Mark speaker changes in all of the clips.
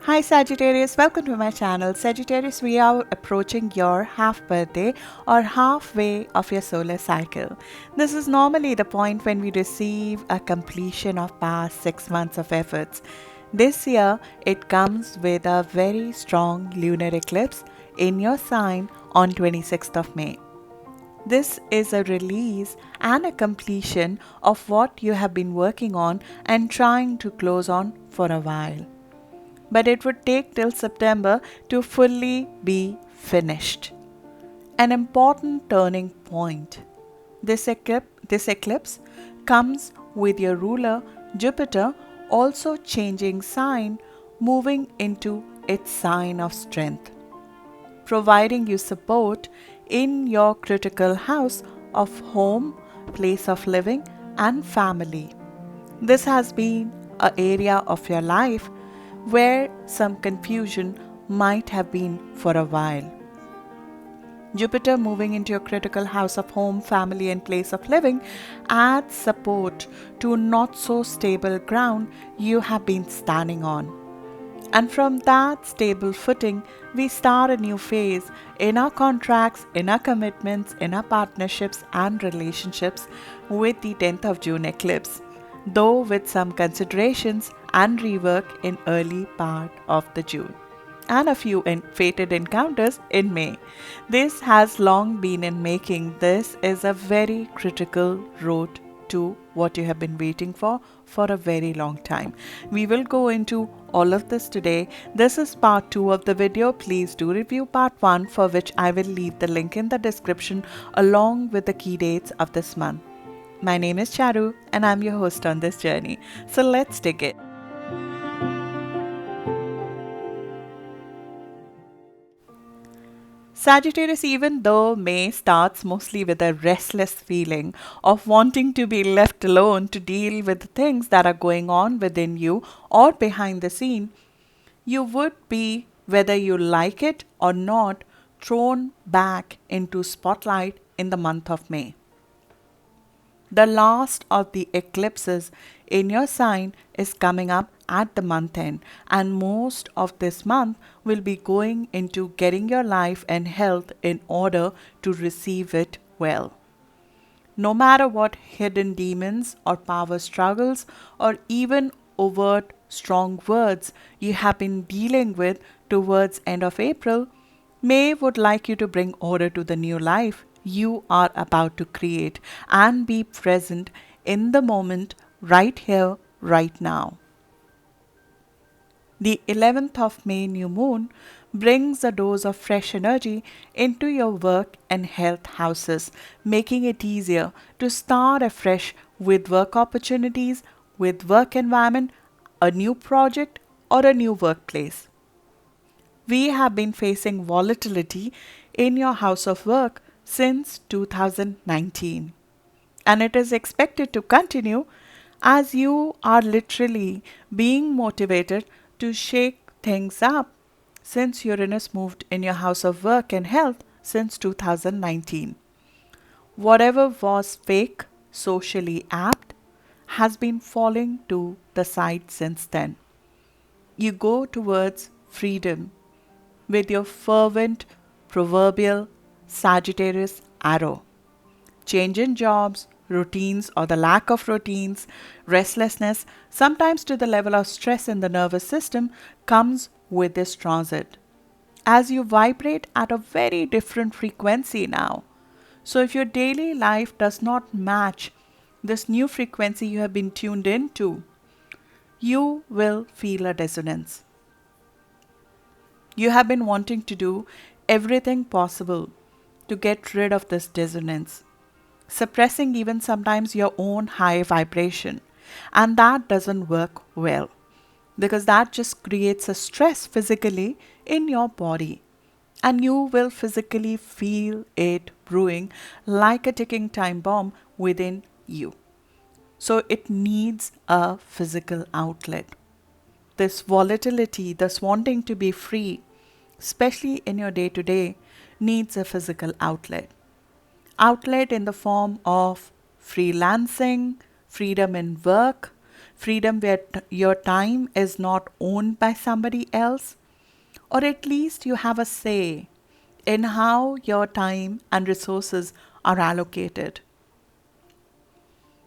Speaker 1: Hi Sagittarius, welcome to my channel. Sagittarius, we are approaching your half birthday or halfway of your solar cycle. This is normally the point when we receive a completion of past 6 months of efforts. This year, it comes with a very strong lunar eclipse in your sign on 26th of May. This is a release and a completion of what you have been working on and trying to close on for a while. But it would take till September to fully be finished. An important turning point. This eclipse comes with your ruler Jupiter also changing sign, moving into its sign of strength, providing you support in your critical house of home, place of living, and family. This has been an area of your life where some confusion might have been for a while. Jupiter moving into your critical house of home, family, and place of living adds support to not so stable ground you have been standing on. And from that stable footing, we start a new phase in our contracts, in our commitments, in our partnerships and relationships with the 10th of June eclipse, though with some considerations and rework in early part of the June and a few fated encounters in May. This has long been in making. This is a very critical road to what you have been waiting for a very long time. We will go into all of this today. This is part 2 of the video. Please do review part 1, for which I will leave the link in the description along with the key dates of this month. My name is Charu and I'm your host on this journey. So let's dig in. Sagittarius, even though May starts mostly with a restless feeling of wanting to be left alone to deal with the things that are going on within you or behind the scene, you would be, whether you like it or not, thrown back into spotlight in the month of May. The last of the eclipses in your sign is coming up at the month end, and most of this month will be going into getting your life and health in order to receive it well. No matter what hidden demons or power struggles or even overt strong words you have been dealing with towards end of April, May would like you to bring order to the new life you are about to create and be present in the moment right here, right now. The 11th of May new moon brings a dose of fresh energy into your work and health houses, making it easier to start afresh with work opportunities, with work environment, a new project, or a new workplace. We have been facing volatility in your house of work since 2019, and it is expected to continue as you are literally being motivated to shake things up since Uranus moved in your house of work and health since 2019. Whatever was fake, socially apt, has been falling to the side since then. You go towards freedom with your fervent proverbial Sagittarius arrow. Change in jobs, routines or the lack of routines, restlessness, sometimes to the level of stress in the nervous system, comes with this transit, as you vibrate at a very different frequency now. So if your daily life does not match this new frequency you have been tuned into, you will feel a dissonance. You have been wanting to do everything possible to get rid of this dissonance, suppressing even sometimes your own high vibration. And that doesn't work well, because that just creates a stress physically in your body. And you will physically feel it brewing like a ticking time bomb within you. So it needs a physical outlet. This volatility, this wanting to be free, especially in your day to day, needs a physical outlet. Outlet in the form of freelancing, freedom in work, freedom where your time is not owned by somebody else, or at least you have a say in how your time and resources are allocated.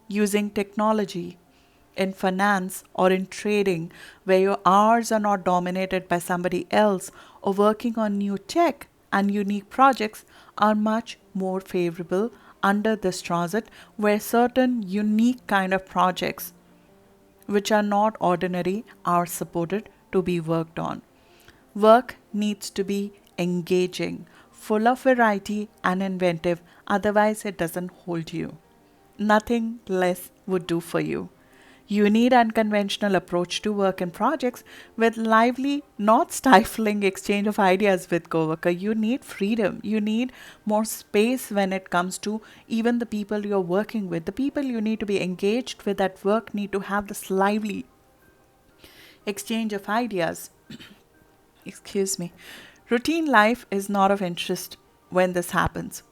Speaker 1: Using technology in finance or in trading where your hours are not dominated by somebody else, or working on new tech and unique projects are much more favorable under this transit, where certain unique kind of projects which are not ordinary are supported to be worked on. Work needs to be engaging, full of variety and inventive, otherwise it doesn't hold you. Nothing less would do for you. You need unconventional approach to work and projects with lively, not stifling exchange of ideas with coworker. You need freedom. You need more space when it comes to even the people you're working with. The people you need to be engaged with at work need to have this lively exchange of ideas. Excuse me. Routine life is not of interest when this happens.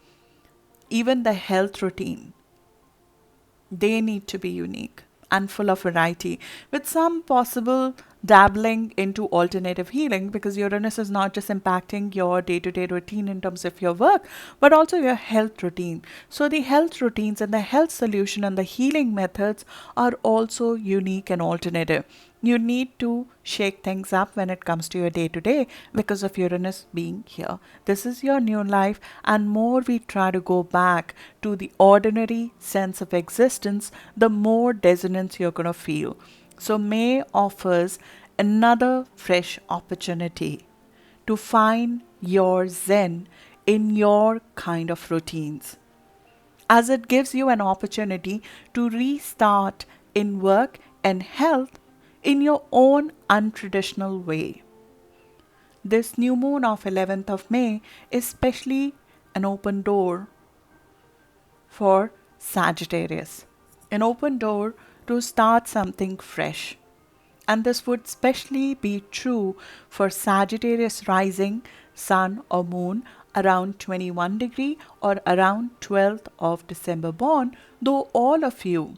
Speaker 1: Even the health routine, they need to be unique and full of variety, with some possible dabbling into alternative healing, because Uranus is not just impacting your day to day routine in terms of your work, but also your health routine. So, the health routines and the health solution and the healing methods are also unique and alternative. You need to shake things up when it comes to your day to day because of Uranus being here. This is your new life, and more we try to go back to the ordinary sense of existence, the more dissonance you're going to feel. So, May offers another fresh opportunity to find your zen in your kind of routines, as it gives you an opportunity to restart in work and health in your own untraditional way. This new moon of 11th of May is especially an open door for Sagittarius, an open door to start something fresh. And this would especially be true for Sagittarius rising, sun or moon around 21 degree or around 12th of December born, though all of you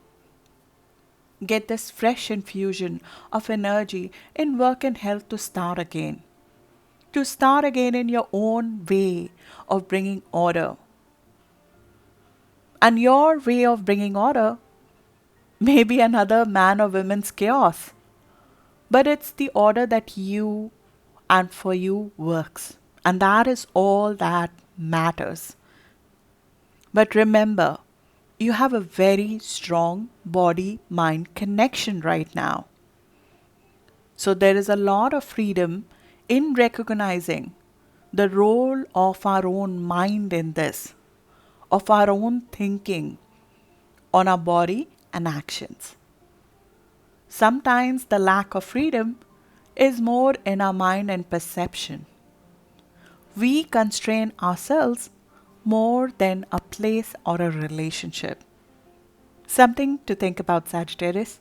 Speaker 1: get this fresh infusion of energy in work and health to start again. To start again in your own way of bringing order. And your way of bringing order may be another man or woman's chaos, but it's the order that you and for you works. And that is all that matters. But remember, you have a very strong body mind connection right now. So there is a lot of freedom in recognizing the role of our own mind in this, of our own thinking on our body and actions. Sometimes the lack of freedom is more in our mind and perception. We constrain ourselves more than a place or a relationship. Something to think about, Sagittarius.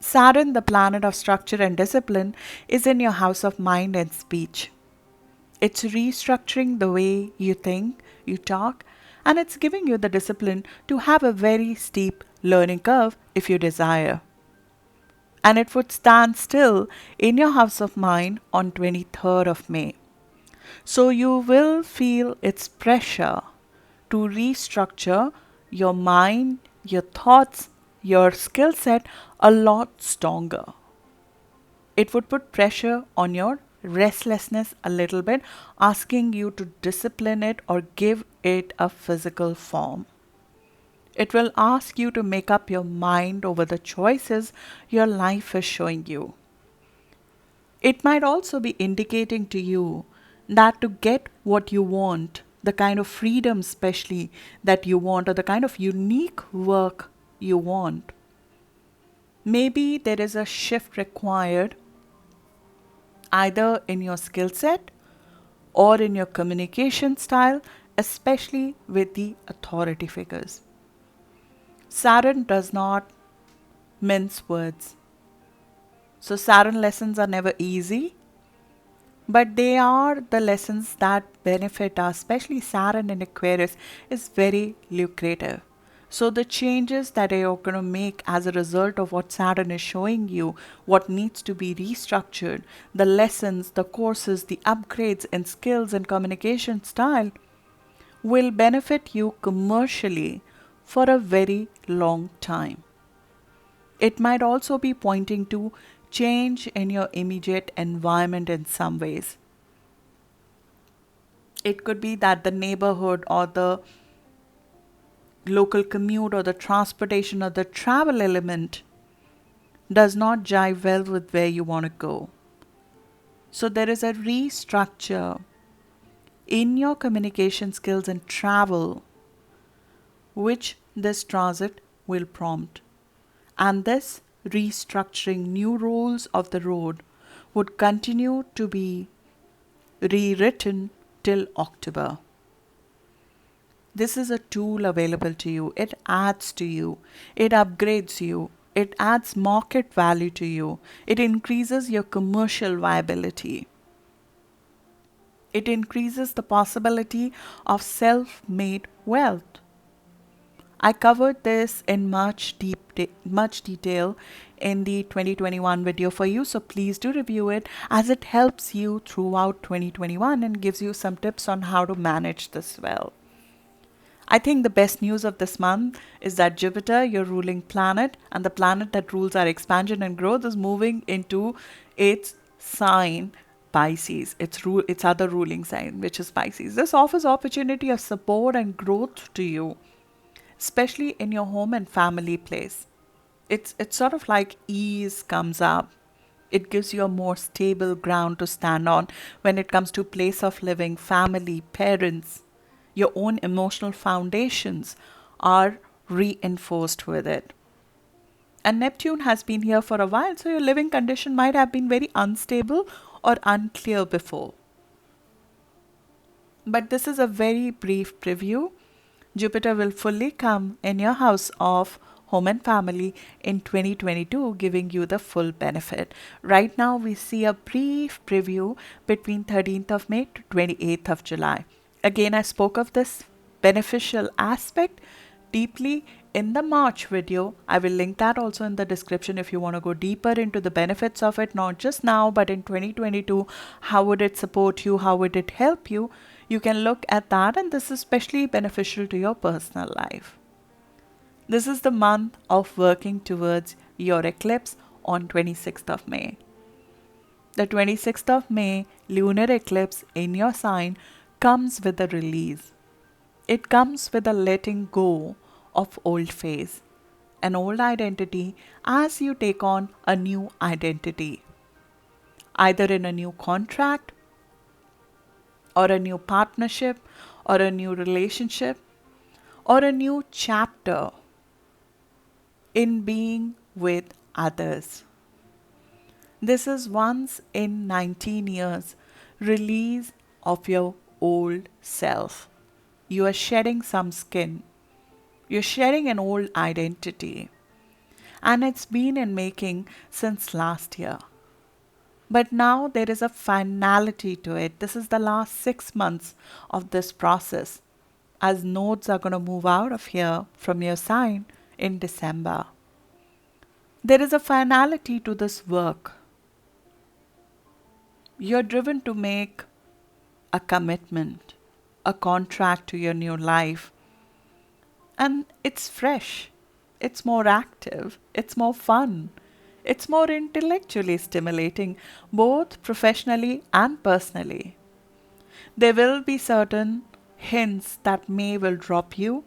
Speaker 1: Saturn, the planet of structure and discipline, is in your house of mind and speech. It's restructuring the way you think, you talk, and it's giving you the discipline to have a very steep learning curve if you desire. And it would stand still in your house of mind on 23rd of May. So you will feel its pressure to restructure your mind, your thoughts, your skill set a lot stronger. It would put pressure on your restlessness a little bit, asking you to discipline it or give it a physical form. It will ask you to make up your mind over the choices your life is showing you. It might also be indicating to you that to get what you want, the kind of freedom especially that you want, or the kind of unique work you want, maybe there is a shift required either in your skill set or in your communication style, especially with the authority figures. Saturn does not mince words. So Saturn lessons are never easy, but they are the lessons that benefit us, especially Saturn in Aquarius is very lucrative. So the changes that you're going to make as a result of what Saturn is showing you, what needs to be restructured, the lessons, the courses, the upgrades in skills and communication style will benefit you commercially for a very long time. It might also be pointing to change in your immediate environment in some ways. It could be that the neighborhood or the local commute or the transportation or the travel element does not jive well with where you want to go. So there is a restructure in your communication skills and travel which this transit will prompt. And this restructuring new rules of the road would continue to be rewritten till October. This is a tool available to you. It adds to you. It upgrades you. It adds market value to you. It increases your commercial viability. It increases the possibility of self-made wealth. I covered this in much detail in the 2021 video for you, so please do review it as it helps you throughout 2021 and gives you some tips on how to manage this well. I think the best news of this month is that Jupiter, your ruling planet, and the planet that rules our expansion and growth, is moving into its sign, Pisces, its other ruling sign, which is Pisces. This offers opportunity of support and growth to you, especially in your home and family place. It's sort of like ease comes up. It gives you a more stable ground to stand on when it comes to place of living, family, parents. Your own emotional foundations are reinforced with it. And Neptune has been here for a while, so your living condition might have been very unstable or unclear before. But this is a very brief preview. Jupiter will fully come in your house of home and family in 2022, giving you the full benefit. Right now, we see a brief preview between 13th of May to 28th of July. Again, I spoke of this beneficial aspect deeply in the March video. I will link that also in the description if you want to go deeper into the benefits of it, not just now, but in 2022. How would it support you? How would it help you? You can look at that, and this is especially beneficial to your personal life. This is the month of working towards your eclipse on 26th of May. The 26th of May lunar eclipse in your sign comes with a release. It comes with a letting go of old phase, an old identity, as you take on a new identity, either in a new contract or a new partnership or a new relationship or a new chapter in being with others. This is once in 19 years release of your old self. You are shedding some skin. You're shedding an old identity. And it's been in making since last year. But now there is a finality to it. This is the last 6 months of this process, as nodes are going to move out of here from your sign in December. There is a finality to this work. You're driven to make a commitment, a contract to your new life. And it's fresh, it's more active, it's more fun, it's more intellectually stimulating, both professionally and personally. There will be certain hints that May will drop you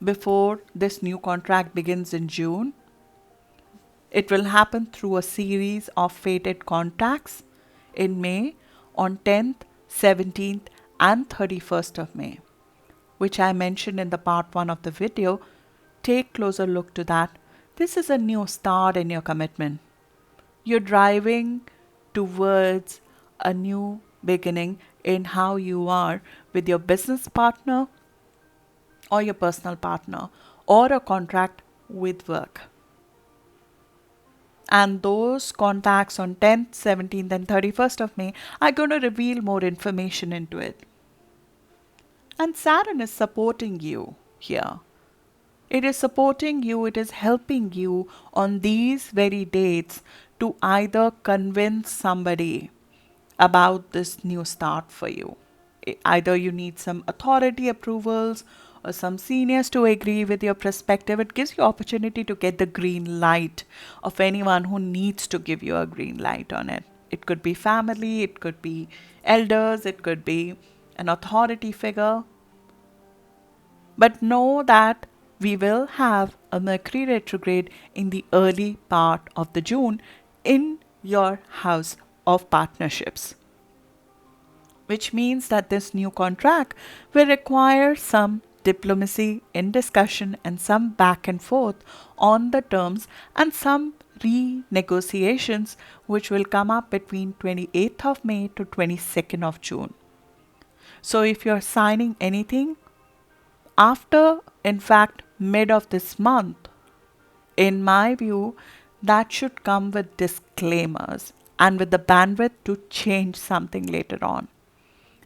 Speaker 1: before this new contract begins in June. It will happen through a series of fated contacts in May on 10th, 17th and 31st of May, which I mentioned in the part 1 of the video. Take closer look to that. This is a new start in your commitment. You're driving towards a new beginning in how you are with your business partner or your personal partner or a contract with work. And those contacts on 10th, 17th and 31st of May are going to reveal more information into it. And Saturn is supporting you here. It is supporting you, it is helping you on these very dates to either convince somebody about this new start for you. Either you need some authority approvals or some seniors to agree with your perspective. It gives you opportunity to get the green light of anyone who needs to give you a green light on it. It could be family, it could be elders, it could be an authority figure. But know that we will have a Mercury retrograde in the early part of the June in your house of partnerships, which means that this new contract will require some diplomacy in discussion and some back and forth on the terms and some renegotiations which will come up between 28th of May to 22nd of June. So if you're signing anything after, in fact, mid of this month, in my view, that should come with disclaimers and with the bandwidth to change something later on,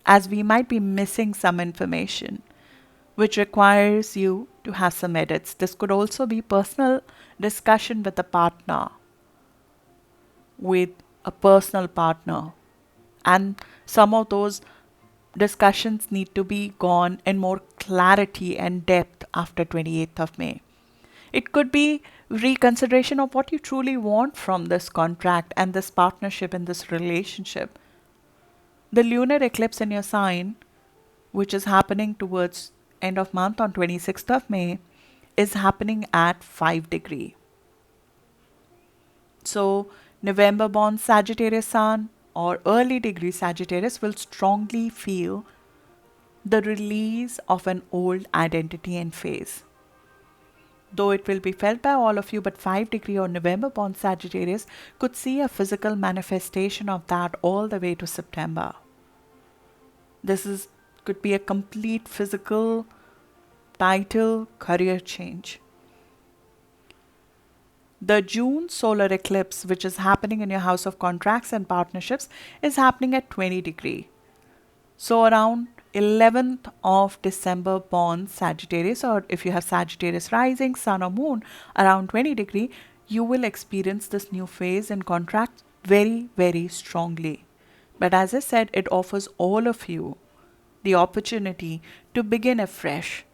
Speaker 1: as we might be missing some information which requires you to have some edits. This could also be personal discussion with a partner, with a personal partner, and some of those discussions need to be gone in more clarity and depth after 28th of May. It could be reconsideration of what you truly want from this contract and this partnership and this relationship. The lunar eclipse in your sign, which is happening towards end of month on 26th of May, is happening at 5 degree. So November born Sagittarius sun or early degree Sagittarius will strongly feel the release of an old identity and phase. Though it will be felt by all of you, but 5 degree or November born Sagittarius could see a physical manifestation of that all the way to September. This could be a complete physical title career change. The June solar eclipse, which is happening in your house of contracts and partnerships, is happening at 20 degree. So around 11th of December born Sagittarius, or if you have Sagittarius rising, sun or moon around 20 degree, you will experience this new phase in contract very, very strongly. But as I said, it offers all of you the opportunity to begin afresh.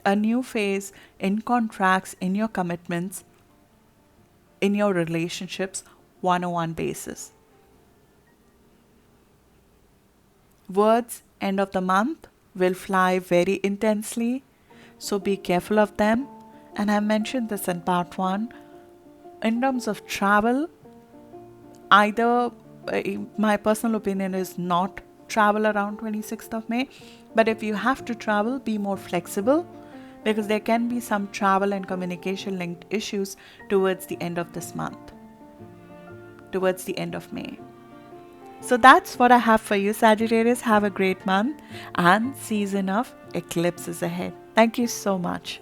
Speaker 1: A new phase in contracts, in your commitments, in your relationships, one-on-one basis. Words end of the month will fly very intensely, so be careful of them. And I mentioned this in part 1. In terms of travel, either my personal opinion is not travel around 26th of May, but if you have to travel, be more flexible, because there can be some travel and communication linked issues towards the end of this month, towards the end of May. So that's what I have for you, Sagittarius. Have a great month, and season of eclipses ahead. Thank you so much.